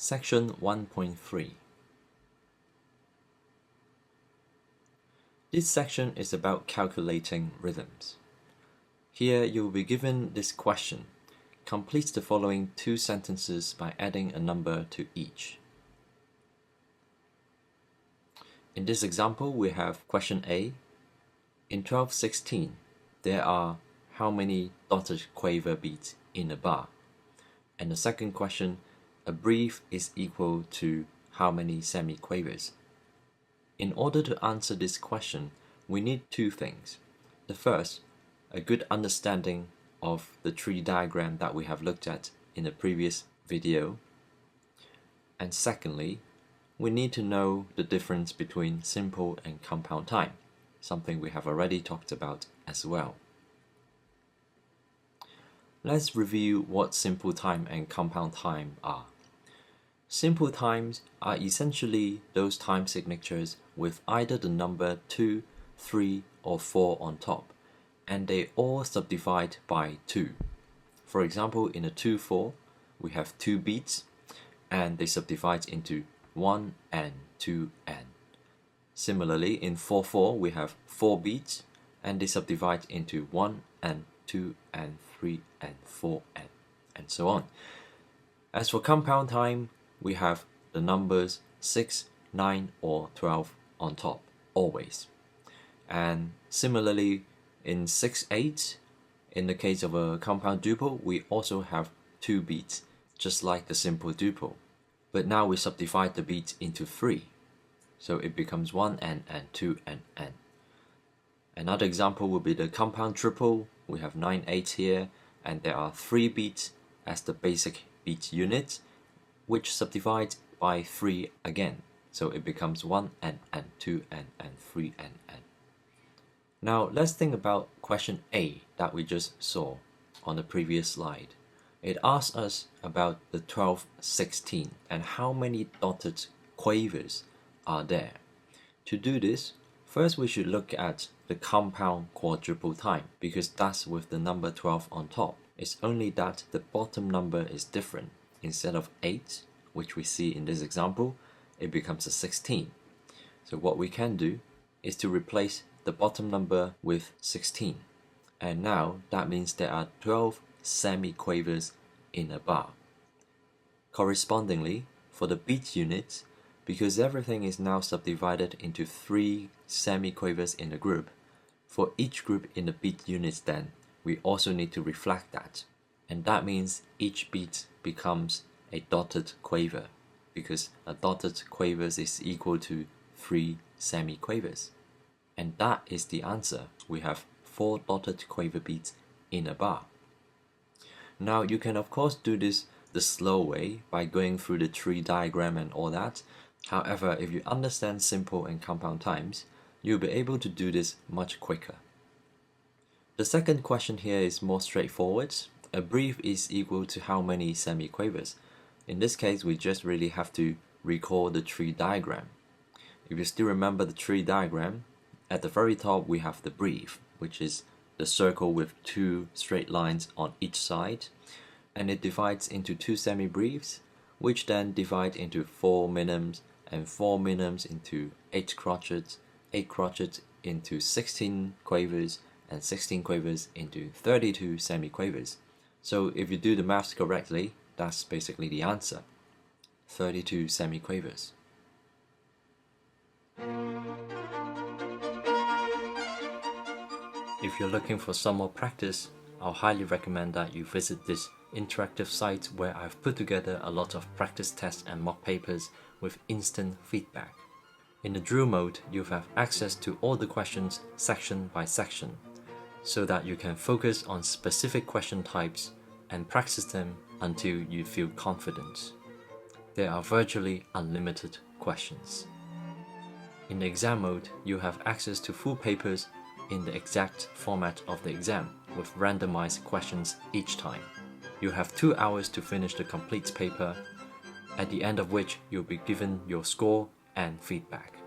Section 1.3. This section is about calculating rhythms. Here you will be given this question. Complete the following two sentences by adding a number to each. In this example, we have question A. In 12/16, there are how many dotted quaver beats in a bar? And the second question, a breve is equal to how many semiquavers? In order to answer this question, we need two things. The first, a good understanding of the tree diagram that we have looked at in the previous video. And secondly, we need to know the difference between simple and compound time, something we have already talked about as well. Let's review what simple time and compound time are. Simple times are essentially those time signatures with either the number 2, 3, or 4 on top, and they all subdivide by 2. For example, in a 2/4, we have 2 beats, and they subdivide into 1 and 2 and. Similarly, in 4/4, we have 4 beats, and they subdivide into 1 and 2 and 3 and 4 and so on. As for compound time, we have the numbers 6, 9, or 12 on top, always. And similarly, in 6/8, in the case of a compound duple, we also have 2 beats, just like the simple duple. But now we subdivide the beats into 3, so it becomes 1 and 2 and. Another example would be the compound triple. We have 9/8 here, and there are 3 beats as the basic beat unit, which subdivides by 3 again, so it becomes 1 and 2 and 3 and. Now let's think about question A that we just saw on the previous slide. It asks us about the 12/16 and how many dotted quavers are there. To do this, first we should look at the compound quadruple time, because that's with the number 12 on top. It's only that the bottom number is different. Instead of 8, which we see in this example, it becomes a 16. So what we can do is to replace the bottom number with 16. And now that means there are 12 semiquavers in a bar. Correspondingly, for the beat units, because everything is now subdivided into 3 semiquavers in a group, for each group in the beat units then, we also need to reflect that. And that means each beat becomes a dotted quaver, because a dotted quavers is equal to 3 semiquavers. And that is the answer. We have 4 dotted quaver beats in a bar. Now you can of course do this the slow way by going through the tree diagram and all that. However, if you understand simple and compound times, you'll be able to do this much quicker. The second question here is more straightforward. A breve is equal to how many semiquavers? In this case, we just really have to recall the tree diagram. If you still remember the tree diagram, at the very top we have the breve, which is the circle with 2 straight lines on each side, and it divides into 2 semibreves, which then divide into 4 minims, and 4 minims into 8 crotchets, 8 crotchets into 16 quavers, and 16 quavers into 32 semiquavers. So if you do the maths correctly, that's basically the answer, 32 semiquavers. If you're looking for some more practice, I'll highly recommend that you visit this interactive site where I've put together a lot of practice tests and mock papers with instant feedback. In the drill mode, you'll have access to all the questions section by section, so that you can focus on specific question types and practice them until you feel confident. There are virtually unlimited questions. In the exam mode, you have access to full papers in the exact format of the exam, with randomized questions each time. You have 2 hours to finish the complete paper, at the end of which you'll be given your score and feedback.